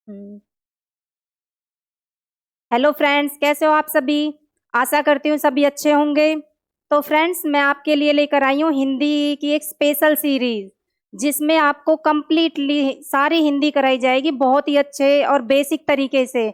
हम्म। Hello friends, कैसे हो आप सभी। आशा करती हूँ सभी अच्छे होंगे। तो फ्रेंड्स, मैं आपके लिए लेकर आई हूँ हिंदी की एक स्पेशल सीरीज, जिसमें आपको कंप्लीटली सारी हिंदी कराई जाएगी बहुत ही अच्छे और बेसिक तरीके से।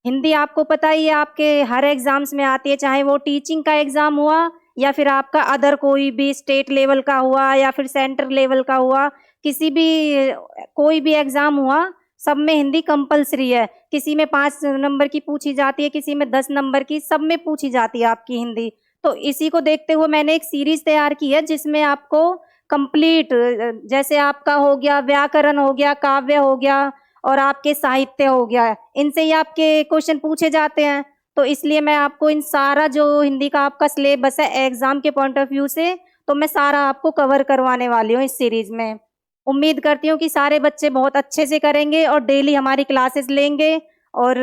हिंदी आपको पता ही है, आपके हर एग्जाम्स में आती है, चाहे वो टीचिंग का एग्जाम हुआ या फिर आपका अदर कोई भी स्टेट लेवल का हुआ या फिर सेंटर लेवल का हुआ, किसी भी कोई भी एग्जाम हुआ, सब में हिंदी कंपलसरी है। किसी में 5 नंबर की पूछी जाती है, किसी में 10 नंबर की, सब में पूछी जाती है आपकी हिंदी। तो इसी को देखते हुए मैंने एक सीरीज तैयार की है, जिसमें आपको कंप्लीट, जैसे आपका हो गया व्याकरण, हो गया काव्य, हो गया और आपके साहित्य हो गया, इनसे ही आपके क्वेश्चन पूछे जाते हैं। तो इसलिए मैं आपको इन सारा जो हिंदी का आपका सिलेबस है एग्जाम के पॉइंट ऑफ व्यू से, तो मैं सारा आपको कवर करवाने वाली हूँ इस सीरीज में। उम्मीद करती हूँ कि सारे बच्चे बहुत अच्छे से करेंगे और डेली हमारी क्लासेस लेंगे। और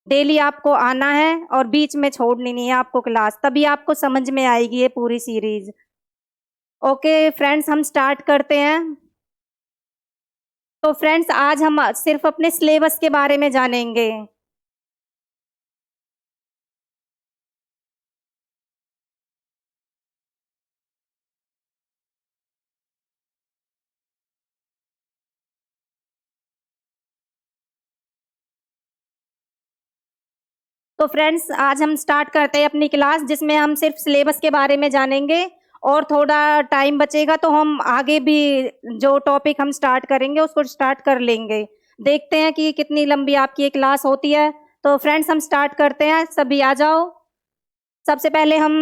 डेली आपको आना है और बीच में छोड़नी नहीं है आपको क्लास, तभी आपको समझ में आएगी ये पूरी सीरीज। ओके फ्रेंड्स, हम स्टार्ट करते हैं। तो फ्रेंड्स, आज हम सिर्फ अपने सिलेबस के बारे में जानेंगे। तो फ्रेंड्स, आज हम स्टार्ट करते हैं अपनी क्लास, जिसमें हम सिर्फ सिलेबस के बारे में जानेंगे। और थोड़ा टाइम बचेगा तो हम आगे भी जो टॉपिक हम स्टार्ट करेंगे उसको स्टार्ट कर लेंगे। देखते हैं कि कितनी लंबी आपकी ये क्लास होती है। तो फ्रेंड्स, हम स्टार्ट करते हैं, सभी आ जाओ। सबसे पहले हम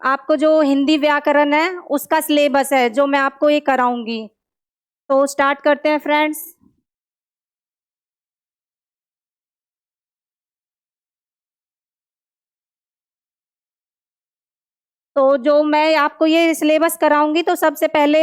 आपको जो हिंदी व्याकरण है उसका सिलेबस है जो मैं आपको ये कराऊंगी। तो स्टार्ट करते हैं फ्रेंड्स। तो जो मैं आपको ये सिलेबस कराऊंगी, तो सबसे पहले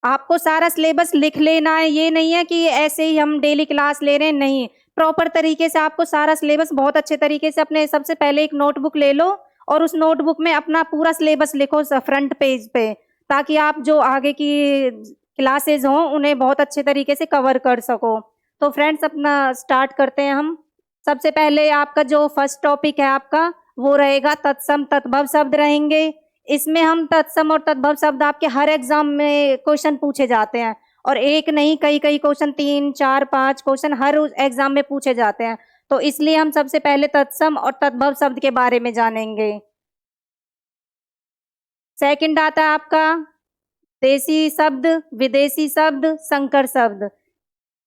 आपको सारा सिलेबस लिख लेना है। ये नहीं है कि ऐसे ही हम डेली क्लास ले रहे हैं, नहीं। प्रॉपर तरीके से आपको सारा सिलेबस बहुत अच्छे तरीके से, अपने सबसे पहले एक नोटबुक ले लो और उस नोटबुक में अपना पूरा सिलेबस लिखो फ्रंट पेज पे, ताकि आप जो आगे की क्लासेज हों उन्हें बहुत अच्छे तरीके से कवर कर सको। तो फ्रेंड्स, अपना स्टार्ट करते हैं हम। सबसे पहले आपका जो फर्स्ट टॉपिक है आपका, वो रहेगा तत्सम तद्भव शब्द रहेंगे। इसमें हम तत्सम और तद्भव शब्द आपके हर एग्जाम में क्वेश्चन पूछे जाते हैं, और एक नहीं, कई कई क्वेश्चन, 3 4 5 क्वेश्चन हर एग्जाम में पूछे जाते हैं। तो इसलिए हम सबसे पहले तत्सम और तद्भव शब्द के बारे में जानेंगे। सेकंड आता है आपका देसी शब्द, विदेशी शब्द, संकर शब्द।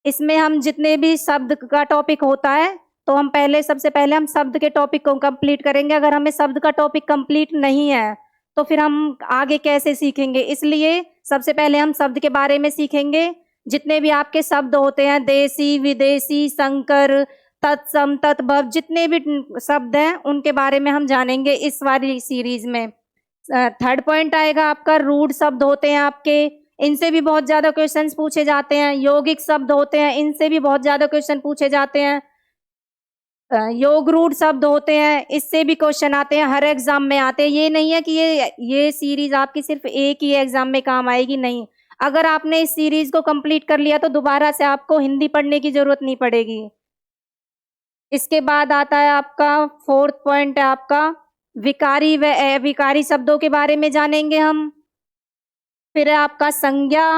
इसमें हम जितने भी शब्द का टॉपिक होता है, तो हम पहले सबसे पहले हम शब्द के टॉपिक को कंप्लीट करेंगे। अगर हमें शब्द का टॉपिक कंप्लीट नहीं है तो फिर हम आगे कैसे सीखेंगे, इसलिए सबसे पहले हम शब्द के बारे में सीखेंगे। जितने भी आपके शब्द होते हैं, देसी, विदेशी, संकर, तत्सम, तद्भव, जितने भी शब्द हैं उनके बारे में हम जानेंगे इस वाली सीरीज में। थर्ड पॉइंट आएगा आपका रूढ़ शब्द होते हैं आपके, इनसे भी बहुत ज्यादा क्वेश्चंस पूछे जाते हैं। यौगिक शब्द होते हैं, इनसे भी बहुत ज्यादा क्वेश्चन पूछे जाते हैं। योग रूढ़ शब्द होते हैं, इससे भी क्वेश्चन आते हैं, हर एग्जाम में आते हैं। ये नहीं है कि ये सीरीज आपकी सिर्फ एक ही एग्जाम में काम आएगी, नहीं। अगर आपने इस सीरीज को कंप्लीट कर लिया तो दोबारा से आपको हिंदी पढ़ने की जरूरत नहीं पड़ेगी। इसके बाद आता है आपका फोर्थ पॉइंट है आपका विकारी व अविकारी शब्दों के बारे में जानेंगे हम। फिर है आपका संज्ञा,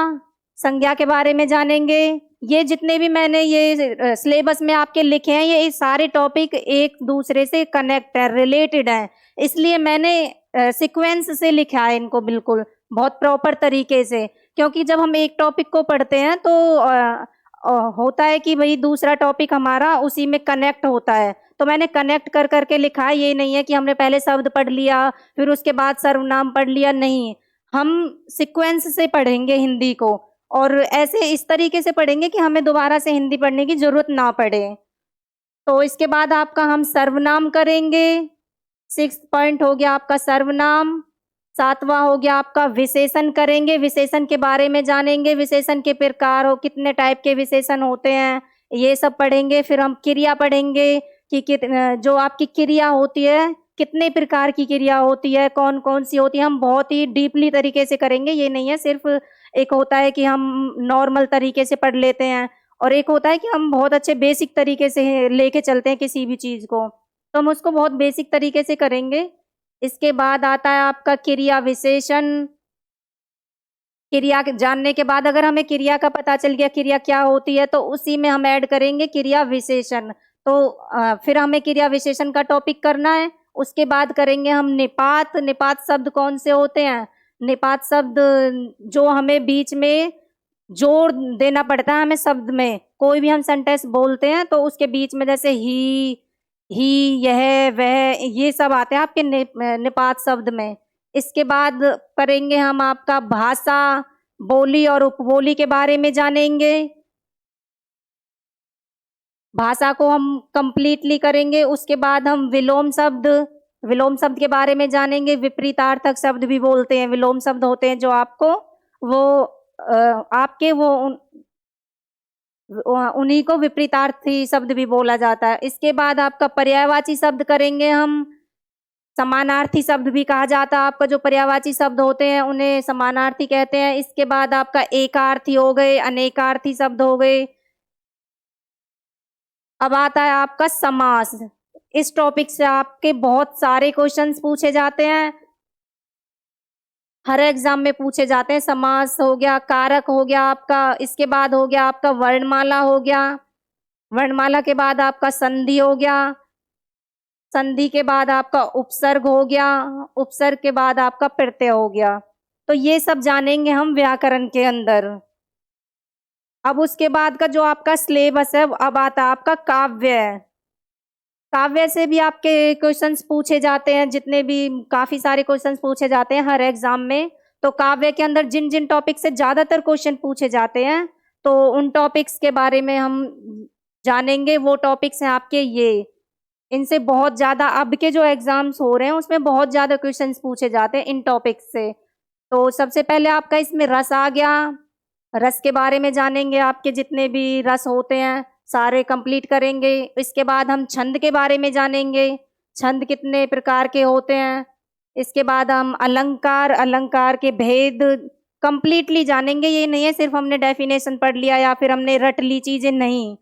संज्ञा के बारे में जानेंगे। ये जितने भी मैंने ये सिलेबस में आपके लिखे हैं, ये सारे टॉपिक एक दूसरे से कनेक्ट है, रिलेटेड है, इसलिए मैंने सीक्वेंस से लिखा है इनको, बिल्कुल बहुत प्रॉपर तरीके से। क्योंकि जब हम एक टॉपिक को पढ़ते हैं तो होता है कि भाई दूसरा टॉपिक हमारा उसी में कनेक्ट होता है, तो मैंने कनेक्ट कर करके लिखा है। ये नहीं है कि हमने पहले शब्द पढ़ लिया फिर उसके बाद सर्वनाम पढ़ लिया, नहीं। हम सीक्वेंस से पढ़ेंगे हिंदी को, और ऐसे इस तरीके से पढ़ेंगे कि हमें दोबारा से हिंदी पढ़ने की जरूरत ना पड़े। तो इसके बाद आपका हम सर्वनाम करेंगे। सिक्स्थ पॉइंट हो गया आपका सर्वनाम। सातवां हो गया आपका विशेषण करेंगे, विशेषण के बारे में जानेंगे, विशेषण के प्रकार हो, कितने टाइप के विशेषण होते हैं, ये सब पढ़ेंगे। फिर हम क्रिया पढ़ेंगे कि जो आपकी क्रिया होती है, कितने प्रकार की क्रिया होती है, कौन कौन सी होती है, हम बहुत ही डीपली तरीके से करेंगे। ये नहीं है सिर्फ एक होता है कि हम नॉर्मल तरीके से पढ़ लेते हैं, और एक होता है कि हम बहुत अच्छे बेसिक तरीके से लेके चलते हैं किसी भी चीज को, तो हम उसको बहुत बेसिक तरीके से करेंगे। इसके बाद आता है आपका क्रिया विशेषण। क्रिया जानने के बाद अगर हमें क्रिया का पता चल गया क्रिया क्या होती है, तो उसी में हम ऐड करेंगे क्रिया विशेषण। तो फिर हमें क्रिया विशेषण का टॉपिक करना है। उसके बाद करेंगे हम निपात। निपात शब्द कौन से होते हैं? निपात शब्द जो हमें बीच में जोड़ देना पड़ता है, हमें शब्द में कोई भी हम सेंटेंस बोलते हैं तो उसके बीच में जैसे ही, यह, वह, ये सब आते हैं आपके निपात शब्द में। इसके बाद करेंगे हम आपका भाषा, बोली और उपबोली के बारे में जानेंगे। भाषा को हम कंप्लीटली करेंगे। उसके बाद हम विलोम शब्द, विलोम शब्द के बारे में जानेंगे। विपरीतार्थक शब्द भी बोलते हैं, विलोम शब्द होते हैं जो आपको वो आपके वो उन्हीं को विपरीतार्थी शब्द भी बोला जाता है। इसके बाद आपका पर्यायवाची शब्द करेंगे हम। समानार्थी शब्द भी कहा जाता है, आपका जो पर्यायवाची शब्द होते हैं उन्हें समानार्थी कहते हैं। इसके बाद आपका एकार्थी हो गए, अनेकार्थी शब्द हो गए। अब आता है आपका समास। इस टॉपिक से आपके बहुत सारे क्वेश्चंस पूछे जाते हैं, हर एग्जाम में पूछे जाते हैं। समास हो गया, कारक हो गया आपका, इसके बाद हो गया आपका वर्णमाला हो गया, वर्णमाला के बाद आपका संधि हो गया, संधि के बाद आपका उपसर्ग हो गया, उपसर्ग के बाद आपका प्रत्यय हो गया। तो ये सब जानेंगे हम व्याकरण के अंदर। अब उसके बाद का जो आपका सिलेबस है, अब आता है आपका काव्य। काव्य से भी आपके क्वेश्चंस पूछे जाते हैं, जितने भी काफी सारे क्वेश्चंस पूछे जाते हैं हर एग्जाम में। तो काव्य के अंदर जिन जिन टॉपिक से ज्यादातर क्वेश्चन पूछे जाते हैं, तो उन टॉपिक्स के बारे में हम जानेंगे। वो टॉपिक्स हैं आपके ये, इनसे बहुत ज्यादा अब के जो एग्जाम्स हो रहे हैं उसमें बहुत ज्यादा क्वेश्चंस पूछे जाते हैं इन टॉपिक्स से। तो सबसे पहले आपका इसमें रस आ गया, रस के बारे में जानेंगे, आपके जितने भी रस होते हैं सारे कंप्लीट करेंगे। इसके बाद हम छंद के बारे में जानेंगे, छंद कितने प्रकार के होते हैं। इसके बाद हम अलंकार, अलंकार के भेद कंप्लीटली जानेंगे। ये नहीं है सिर्फ हमने डेफिनेशन पढ़ लिया या फिर हमने रट ली चीजें, नहीं,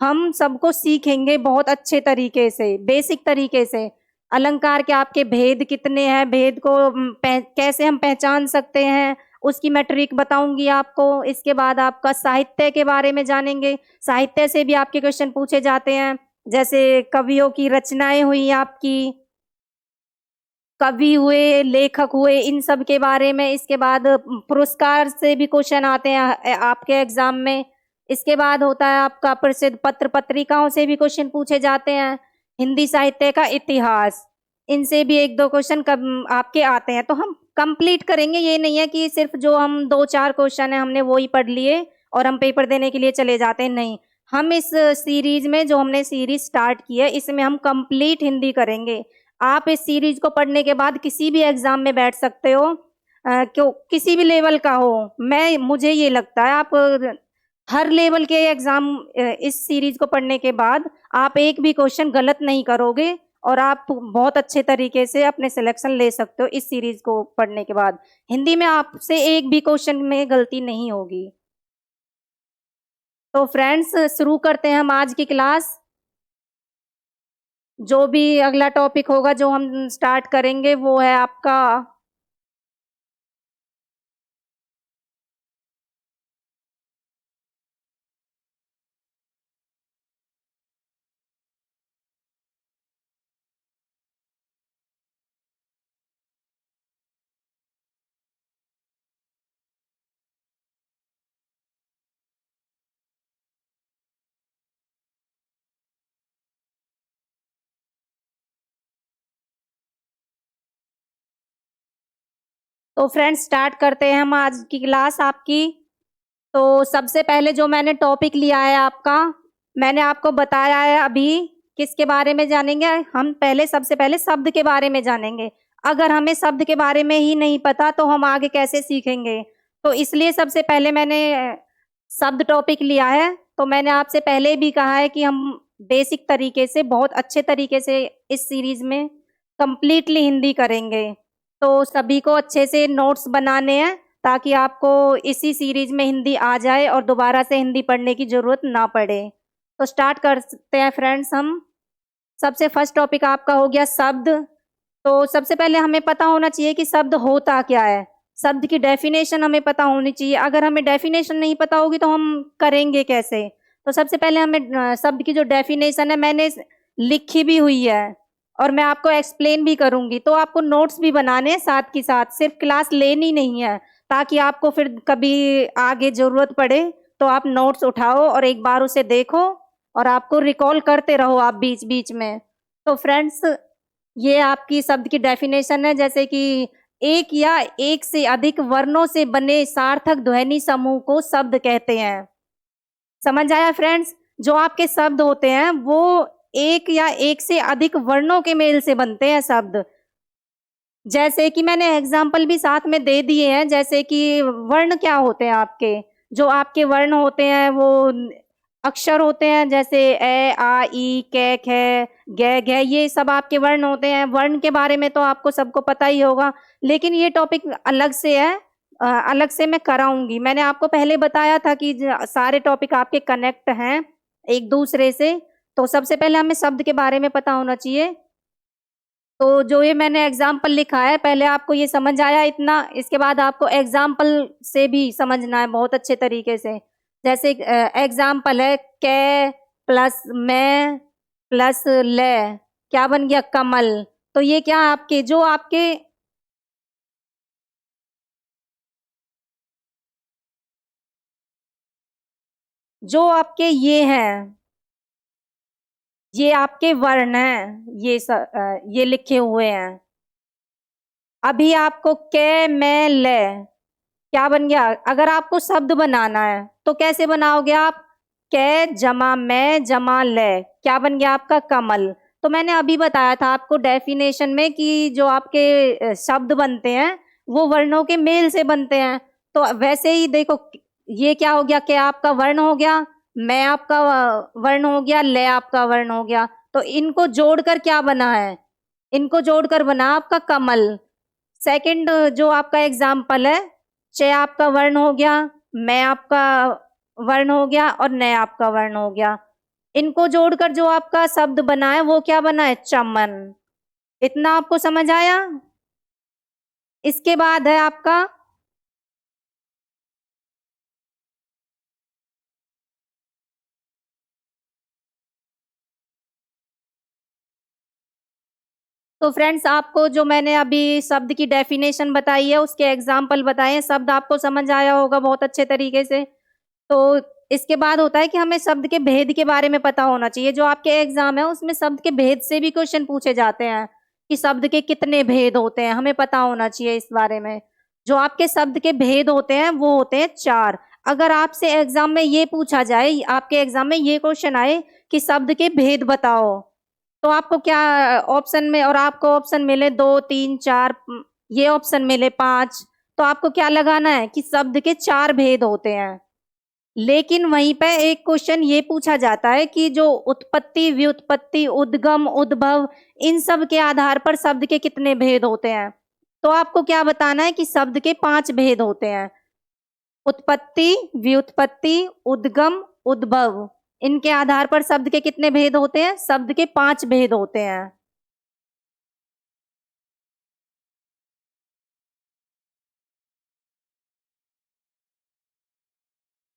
हम सबको सीखेंगे बहुत अच्छे तरीके से, बेसिक तरीके से। अलंकार के आपके भेद कितने हैं, भेद को कैसे हम पहचान सकते हैं, उसकी मैट्रिक बताऊंगी आपको। इसके बाद आपका साहित्य के बारे में जानेंगे, साहित्य से भी आपके क्वेश्चन पूछे जाते हैं, जैसे कवियों की रचनाएं हुई आपकी, कवि हुए, लेखक हुए, इन सब के बारे में। इसके बाद पुरस्कार से भी क्वेश्चन आते हैं आपके एग्जाम में। इसके बाद होता है आपका प्रसिद्ध पत्र पत्रिकाओं से भी क्वेश्चन पूछे जाते हैं। हिंदी साहित्य का इतिहास, इनसे भी एक दो क्वेश्चन आपके आते हैं। तो हम कंप्लीट करेंगे, ये नहीं है कि सिर्फ जो हम 2-4 क्वेश्चन है हमने वो ही पढ़ लिए और हम पेपर देने के लिए चले जाते हैं, नहीं। हम इस सीरीज में, जो हमने सीरीज स्टार्ट की है, इसमें हम कंप्लीट हिंदी करेंगे। आप इस सीरीज को पढ़ने के बाद किसी भी एग्जाम में बैठ सकते हो, क्यों, किसी भी लेवल का हो। मुझे ये लगता है आप हर लेवल के एग्जाम इस सीरीज को पढ़ने के बाद आप एक भी क्वेश्चन गलत नहीं करोगे और आप बहुत अच्छे तरीके से अपने सिलेक्शन ले सकते हो इस सीरीज को पढ़ने के बाद। हिंदी में आपसे एक भी क्वेश्चन में गलती नहीं होगी। तो फ्रेंड्स, शुरू करते हैं हम आज की क्लास। जो भी अगला टॉपिक होगा जो हम स्टार्ट करेंगे वो है आपका तो फ्रेंड्स, स्टार्ट करते हैं हम आज की क्लास आपकी। तो सबसे पहले जो मैंने टॉपिक लिया है आपका, मैंने आपको बताया है अभी किसके बारे में जानेंगे हम। पहले सबसे पहले शब्द के बारे में जानेंगे। अगर हमें शब्द के बारे में ही नहीं पता तो हम आगे कैसे सीखेंगे। तो इसलिए सबसे पहले मैंने शब्द टॉपिक लिया है। तो मैंने आपसे पहले भी कहा है कि हम बेसिक तरीके से, बहुत अच्छे तरीके से इस सीरीज में कंप्लीटली हिंदी करेंगे। तो सभी को अच्छे से नोट्स बनाने हैं ताकि आपको इसी सीरीज में हिंदी आ जाए और दोबारा से हिंदी पढ़ने की जरूरत ना पड़े। तो स्टार्ट करते हैं फ्रेंड्स हम। सबसे फर्स्ट टॉपिक आपका हो गया शब्द। तो सबसे पहले हमें पता होना चाहिए कि शब्द होता क्या है। शब्द की डेफिनेशन हमें पता होनी चाहिए। अगर हमें डेफिनेशन नहीं पता होगी तो हम करेंगे कैसे। तो सबसे पहले हमें शब्द की जो डेफिनेशन है मैंने लिखी भी हुई है और मैं आपको एक्सप्लेन भी करूंगी। तो आपको नोट्स भी बनाने हैं साथ के साथ, सिर्फ क्लास लेनी नहीं है, ताकि आपको फिर कभी आगे जरूरत पड़े तो आप नोट्स उठाओ और एक बार उसे देखो और आपको रिकॉल करते रहो आप बीच बीच में। तो फ्रेंड्स, ये आपकी शब्द की डेफिनेशन है, जैसे कि एक या एक से अधिक वर्णों से बने सार्थक ध्वनि समूह को शब्द कहते हैं। समझ आया फ्रेंड्स। जो आपके शब्द होते हैं वो एक या एक से अधिक वर्णों के मेल से बनते हैं शब्द। जैसे कि मैंने एग्जाम्पल भी साथ में दे दिए हैं। जैसे कि वर्ण क्या होते हैं आपके, जो आपके वर्ण होते हैं वो अक्षर होते हैं, जैसे ए आ ई कै खे गे घे, ये सब आपके वर्ण होते हैं। वर्ण के बारे में तो आपको सबको पता ही होगा, लेकिन ये टॉपिक अलग से है, अलग से मैं कराऊंगी। मैंने आपको पहले बताया था कि सारे टॉपिक आपके कनेक्ट हैं एक दूसरे से। तो सबसे पहले हमें शब्द के बारे में पता होना चाहिए। तो जो ये मैंने एग्जाम्पल लिखा है, पहले आपको ये समझ आया इतना, इसके बाद आपको एग्जाम्पल से भी समझना है बहुत अच्छे तरीके से। जैसे एग्जाम्पल है कै प्लस मैं प्लस ले, क्या बन गया, कमल। तो ये क्या आपके जो आपके ये हैं, ये आपके वर्ण हैं, ये लिखे हुए हैं। अभी आपको कै मैं ले क्या बन गया। अगर आपको शब्द बनाना है तो कैसे बनाओगे आप, कै जमा मैं जमा ले, क्या बन गया आपका, कमल। तो मैंने अभी बताया था आपको डेफिनेशन में कि जो आपके शब्द बनते हैं वो वर्णों के मेल से बनते हैं। तो वैसे ही देखो, ये क्या हो गया, क्या आपका वर्ण हो गया, मैं आपका वर्ण हो गया, ले आपका वर्ण हो गया। तो इनको जोड़कर क्या बना है, इनको जोड़कर बना आपका कमल। सेकंड जो आपका एग्जाम्पल है, चे आपका वर्ण हो गया, मैं आपका वर्ण हो गया और नय आपका वर्ण हो गया। इनको जोड़कर जो आपका शब्द बना है वो क्या बना है, चमन। इतना आपको समझ आया। इसके बाद है आपका तो फ्रेंड्स, आपको जो मैंने अभी शब्द की डेफिनेशन बताई है उसके एग्जाम्पल बताए हैं, शब्द आपको समझ आया होगा बहुत अच्छे तरीके से। तो इसके बाद होता है कि हमें शब्द के भेद के बारे में पता होना चाहिए। जो आपके एग्जाम है उसमें शब्द के भेद से भी क्वेश्चन पूछे जाते हैं कि शब्द के कितने भेद होते हैं, हमें पता होना चाहिए इस बारे में। जो आपके शब्द के भेद होते हैं वो होते हैं 4। अगर आपसे एग्जाम में ये पूछा जाए, आपके एग्जाम में ये क्वेश्चन आए कि शब्द के भेद बताओ, तो आपको क्या ऑप्शन में, और आपको ऑप्शन मिले 2 3 4, ये ऑप्शन मिले 5, तो आपको क्या लगाना है कि शब्द के 4 भेद होते हैं। लेकिन वहीं पे एक क्वेश्चन ये पूछा जाता है कि जो उत्पत्ति, व्युत्पत्ति, उद्गम, उद्भव, इन सब के आधार पर शब्द के कितने भेद होते हैं। तो आपको क्या बताना है कि शब्द के 5 भेद होते हैं। उत्पत्ति, व्युत्पत्ति, उद्गम, उद्भव, इनके आधार पर शब्द के कितने भेद होते हैं, शब्द के 5 भेद होते हैं।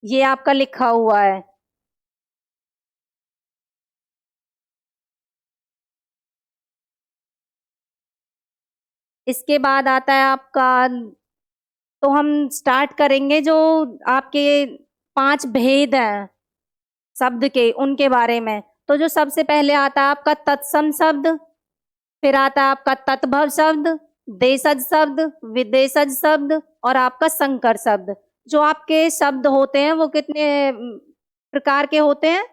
ये आपका लिखा हुआ है। इसके बाद आता है आपका, तो हम स्टार्ट करेंगे जो आपके 5 भेद हैं शब्द के, उनके बारे में। तो जो सबसे पहले आता है आपका तत्सम शब्द, फिर आता है आपका तत्भव शब्द, देशज शब्द, विदेशज शब्द और आपका संकर शब्द। जो आपके शब्द होते हैं वो कितने प्रकार के होते हैं,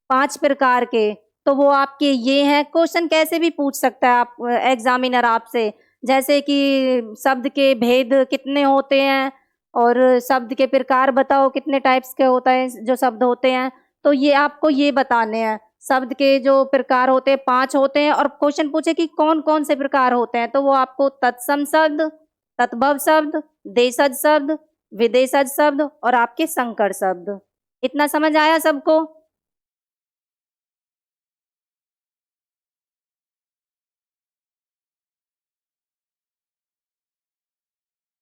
5 प्रकार के। तो वो आपके ये हैं। क्वेश्चन कैसे भी पूछ सकता है आप एग्जामिनर आपसे, जैसे कि शब्द के भेद कितने होते हैं और शब्द के प्रकार बताओ कितने टाइप्स के होता है जो शब्द होते हैं। तो ये आपको ये बताने हैं। शब्द के जो प्रकार होते हैं 5 होते हैं और क्वेश्चन पूछे कि कौन कौन से प्रकार होते हैं, तो वो आपको तत्सम शब्द, तद्भव शब्द, देशज शब्द, विदेशज शब्द और आपके संकर शब्द। इतना समझ आया सबको?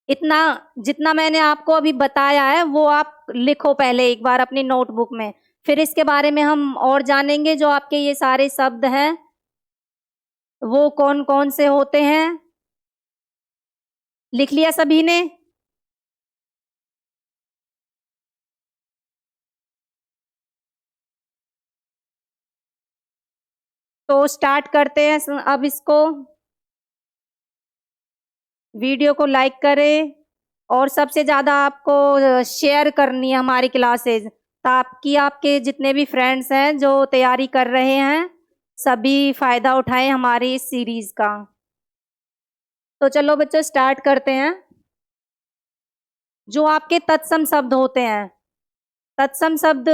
इतना जितना मैंने आपको अभी बताया है वो आप लिखो पहले एक बार अपनी नोटबुक में। फिर इसके बारे में हम और जानेंगे। जो आपके ये सारे शब्द हैं वो कौन कौन से होते हैं, लिख लिया सभी ने? तो स्टार्ट करते हैं अब इसको। वीडियो को लाइक करें और सबसे ज़्यादा आपको शेयर करनी है हमारी क्लासेज, ताकि आपके जितने भी फ्रेंड्स हैं जो तैयारी कर रहे हैं सभी फ़ायदा उठाएं हमारी इस सीरीज़ का। तो चलो बच्चों स्टार्ट करते हैं। जो आपके तत्सम शब्द होते हैं, तत्सम शब्द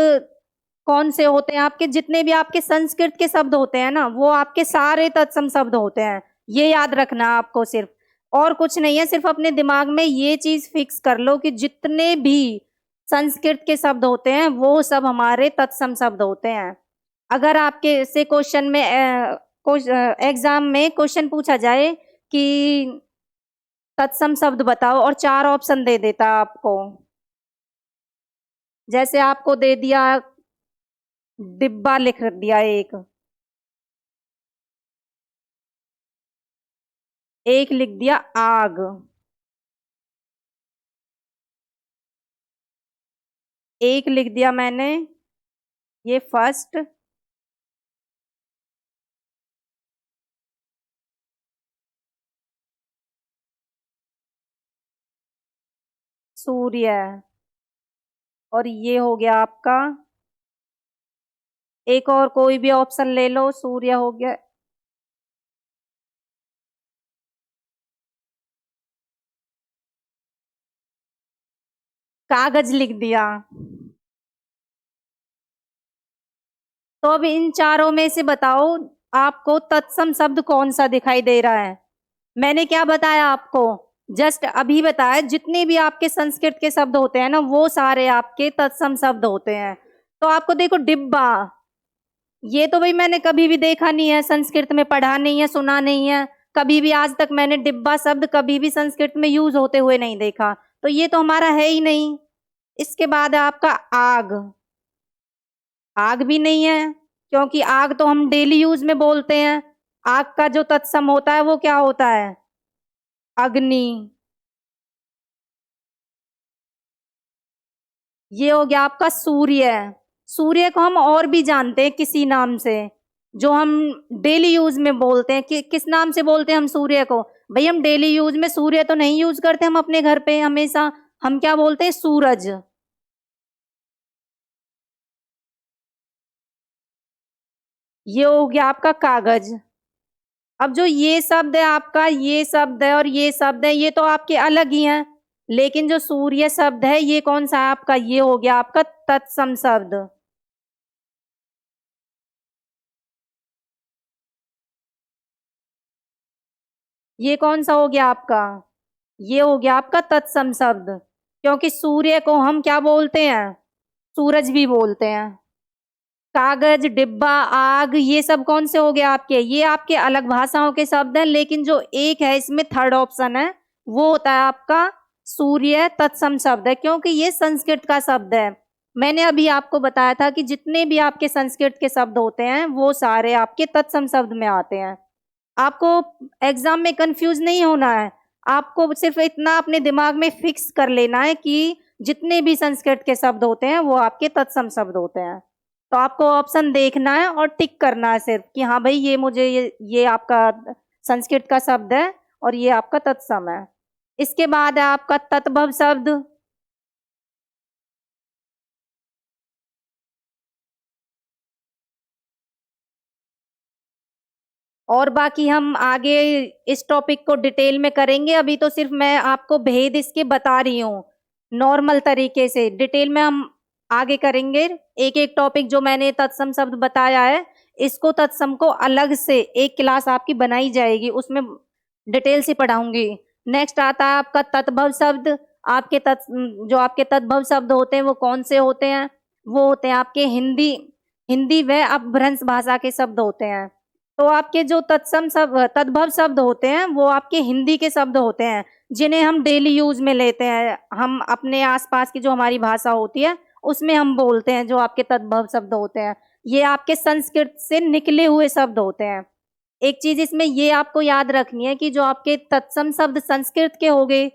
कौन से होते हैं? आपके जितने भी आपके संस्कृत के शब्द होते हैं ना, वो आपके सारे तत्सम शब्द होते हैं। ये याद रखना आपको, सिर्फ और कुछ नहीं है। सिर्फ अपने दिमाग में ये चीज फिक्स कर लो कि जितने भी संस्कृत के शब्द होते हैं वो सब हमारे तत्सम शब्द होते हैं। अगर आपके से क्वेश्चन में एग्जाम में क्वेश्चन पूछा जाए कि तत्सम शब्द बताओ और 4 ऑप्शन दे देता आपको, जैसे आपको दे दिया डिब्बा, लिख दिया एक लिख दिया आग, एक लिख दिया मैंने ये फर्स्ट, सूर्य, और ये हो गया आपका। एक और कोई भी ऑप्शन ले लो, सूर्य हो गया। कागज लिख दिया। तो अब इन चारों में से बताओ आपको तत्सम शब्द कौन सा दिखाई दे रहा है? मैंने क्या बताया आपको? जस्ट अभी बताया जितने भी आपके संस्कृत के शब्द होते हैं ना वो सारे आपके तत्सम शब्द होते हैं। तो आपको देखो डिब्बा, ये तो भाई मैंने कभी भी देखा नहीं है, संस्कृत में पढ़ा नहीं है, सुना नहीं है। कभी भी आज तक मैंने डिब्बा शब्द कभी भी संस्कृत में यूज होते हुए नहीं देखा, तो ये तो हमारा है ही नहीं। इसके बाद है आपका आग, आग भी नहीं है, क्योंकि आग तो हम डेली यूज में बोलते हैं। आग का जो तत्सम होता है वो क्या होता है? अग्नि। ये हो गया आपका सूर्य। सूर्य को हम और भी जानते हैं किसी नाम से, जो हम डेली यूज में बोलते हैं। किस नाम से बोलते हैं हम सूर्य को? भाई हम डेली यूज में सूर्य तो नहीं यूज करते हम अपने घर पे हमेशा। हम क्या बोलते हैं? सूरज। ये हो गया आपका कागज। अब जो ये शब्द है आपका, ये शब्द है और ये शब्द है, ये तो आपके अलग ही हैं। लेकिन जो सूर्य शब्द है ये कौन सा है आपका? ये हो गया आपका तत्सम शब्द। ये कौन सा हो गया आपका? ये हो गया आपका तत्सम शब्द। क्योंकि सूर्य को हम क्या बोलते हैं? सूरज भी बोलते हैं। कागज, डिब्बा, आग, ये सब कौन से हो गए आपके? ये आपके अलग भाषाओं के शब्द हैं। लेकिन जो एक है इसमें थर्ड ऑप्शन है, वो होता है आपका सूर्य तत्सम शब्द है, क्योंकि ये संस्कृत का शब्द है। मैंने अभी आपको बताया था कि जितने भी आपके संस्कृत के शब्द होते हैं वो सारे आपके तत्सम शब्द में आते हैं। आपको एग्जाम में कंफ्यूज नहीं होना है। आपको सिर्फ इतना अपने दिमाग में फिक्स कर लेना है कि जितने भी संस्कृत के शब्द होते हैं वो आपके तत्सम शब्द होते हैं। तो आपको ऑप्शन देखना है और टिक करना है सिर्फ कि हाँ भाई ये मुझे ये आपका संस्कृत का शब्द है और ये आपका तत्सम है। इसके बाद है आपका तत्भव शब्द। और बाकी हम आगे इस टॉपिक को डिटेल में करेंगे। अभी तो सिर्फ मैं आपको भेद इसके बता रही हूँ, नॉर्मल तरीके से। डिटेल में हम आगे करेंगे। एक एक टॉपिक जो मैंने तत्सम शब्द बताया है, इसको तत्सम को अलग से एक क्लास आपकी बनाई जाएगी, उसमें डिटेल से पढ़ाऊंगी। नेक्स्ट आता है आपका तत्भव शब्द। आपके जो आपके तत्भव शब्द होते हैं वो कौन से होते हैं? वो होते हैं आपके हिंदी व अपभ्रंश भाषा के शब्द होते हैं। तो आपके जो तत्भव शब्द होते हैं वो आपके हिंदी के शब्द होते हैं, जिन्हें हम डेली यूज में लेते हैं। हम अपने आसपास की जो हमारी भाषा होती है उसमें हम बोलते हैं, जो आपके तत्भव शब्द होते हैं। ये आपके संस्कृत से निकले हुए शब्द होते हैं। एक चीज इसमें ये आपको याद रखनी है कि जो आपके तत्सम शब्द संस्कृत के हो गए,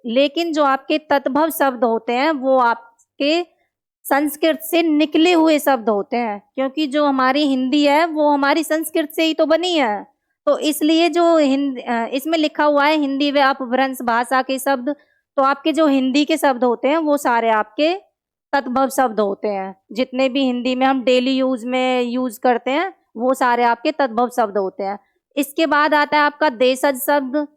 लेकिन जो आपके तत्भव शब्द होते हैं वो आपके संस्कृत से निकले हुए शब्द होते हैं, क्योंकि जो हमारी हिंदी है वो हमारी संस्कृत से ही तो बनी है। तो इसलिए जो इसमें लिखा हुआ है हिंदी व अपभ्रंश भाषा के शब्द, तो आपके जो हिंदी के शब्द होते हैं वो सारे आपके तत्भव शब्द होते हैं। जितने भी हिंदी में हम डेली यूज में यूज करते हैं वो सारे आपके तत्भव शब्द होते हैं। इसके बाद आता है आपका देशज शब्द।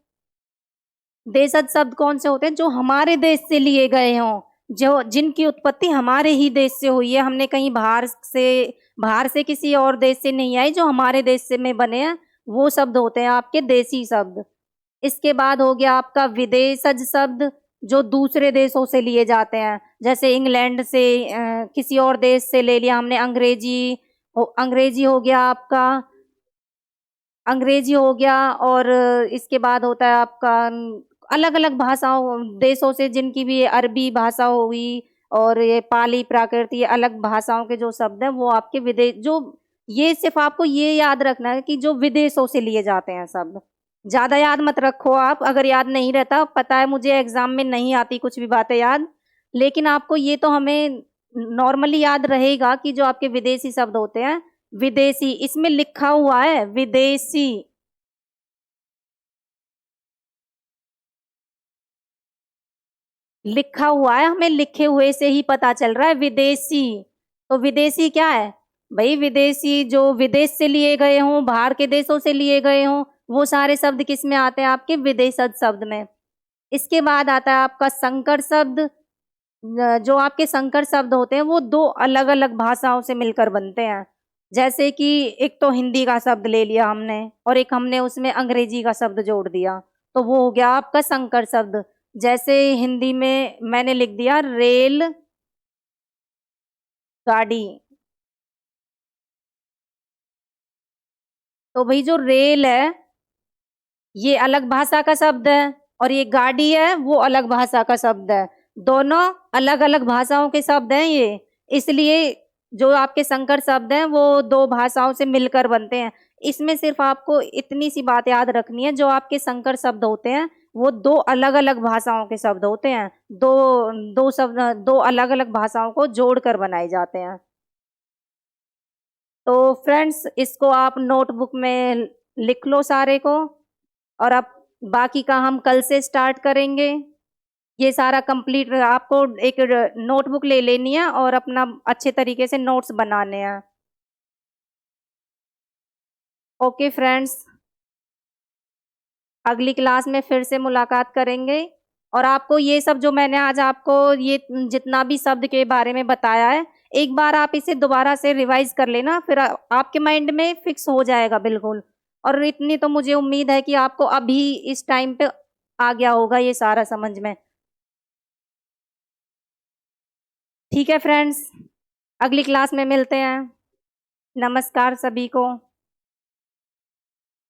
देशज शब्द कौन से होते हैं? जो हमारे देश से लिए गए हों, जो जिनकी उत्पत्ति हमारे ही देश से हुई है, हमने कहीं बाहर से किसी और देश से नहीं आई, जो हमारे देश से में बने हैं, वो शब्द होते हैं आपके देशी शब्द। इसके बाद हो गया आपका विदेशज शब्द, जो दूसरे देशों से लिए जाते हैं। जैसे इंग्लैंड से, किसी और देश से ले लिया हमने। अंग्रेजी हो गया आपका, अंग्रेजी हो गया। और इसके बाद होता है आपका अलग अलग भाषाओं देशों से, जिनकी भी अरबी भाषा होगी और ये पाली प्राकृत, ये अलग भाषाओं के जो शब्द हैं वो आपके विदेश, जो ये सिर्फ आपको ये याद रखना है कि जो विदेशों से लिए जाते हैं शब्द। ज्यादा याद मत रखो आप, अगर याद नहीं रहता, पता है मुझे एग्जाम में नहीं आती कुछ भी बातें याद, लेकिन आपको ये तो हमें नॉर्मली याद रहेगा कि जो आपके विदेशी शब्द होते हैं, विदेशी इसमें लिखा हुआ है विदेशी, लिखा हुआ है, हमें लिखे हुए से ही पता चल रहा है विदेशी। तो विदेशी क्या है भाई? विदेशी जो विदेश से लिए गए हों, बाहर के देशों से लिए गए हों, वो सारे शब्द किस में आते हैं? आपके विदेशज शब्द में। इसके बाद आता है आपका संकर शब्द। जो आपके संकर शब्द होते हैं वो दो अलग अलग भाषाओं से मिलकर बनते हैं। जैसे कि एक तो हिंदी का शब्द ले लिया हमने और एक हमने उसमें अंग्रेजी का शब्द जोड़ दिया, तो वो हो गया आपका संकर शब्द। जैसे हिंदी में मैंने लिख दिया रेल गाड़ी, तो भाई जो रेल है ये अलग भाषा का शब्द है, और ये गाड़ी है वो अलग भाषा का शब्द है। दोनों अलग अलग भाषाओं के शब्द हैं ये, इसलिए जो आपके संकर शब्द हैं वो दो भाषाओं से मिलकर बनते हैं। इसमें सिर्फ आपको इतनी सी बात याद रखनी है, जो आपके संकर शब्द होते हैं वो दो अलग अलग भाषाओं के शब्द होते हैं। दो दो शब्द दो अलग अलग भाषाओं को जोड़कर बनाए जाते हैं। तो फ्रेंड्स, इसको आप नोटबुक में लिख लो सारे को, और अब बाकी का हम कल से स्टार्ट करेंगे। ये सारा कंप्लीट आपको एक नोटबुक ले लेनी है और अपना अच्छे तरीके से नोट्स बनाने हैं। ओके फ्रेंड्स, अगली क्लास में फिर से मुलाकात करेंगे। और आपको ये सब जो मैंने आज आपको ये जितना भी शब्द के बारे में बताया है, एक बार आप इसे दोबारा से रिवाइज कर लेना, फिर आपके माइंड में फिक्स हो जाएगा बिल्कुल। और इतनी तो मुझे उम्मीद है कि आपको अभी इस टाइम पे आ गया होगा ये सारा समझ में। ठीक है फ्रेंड्स, अगली क्लास में मिलते हैं। नमस्कार सभी को।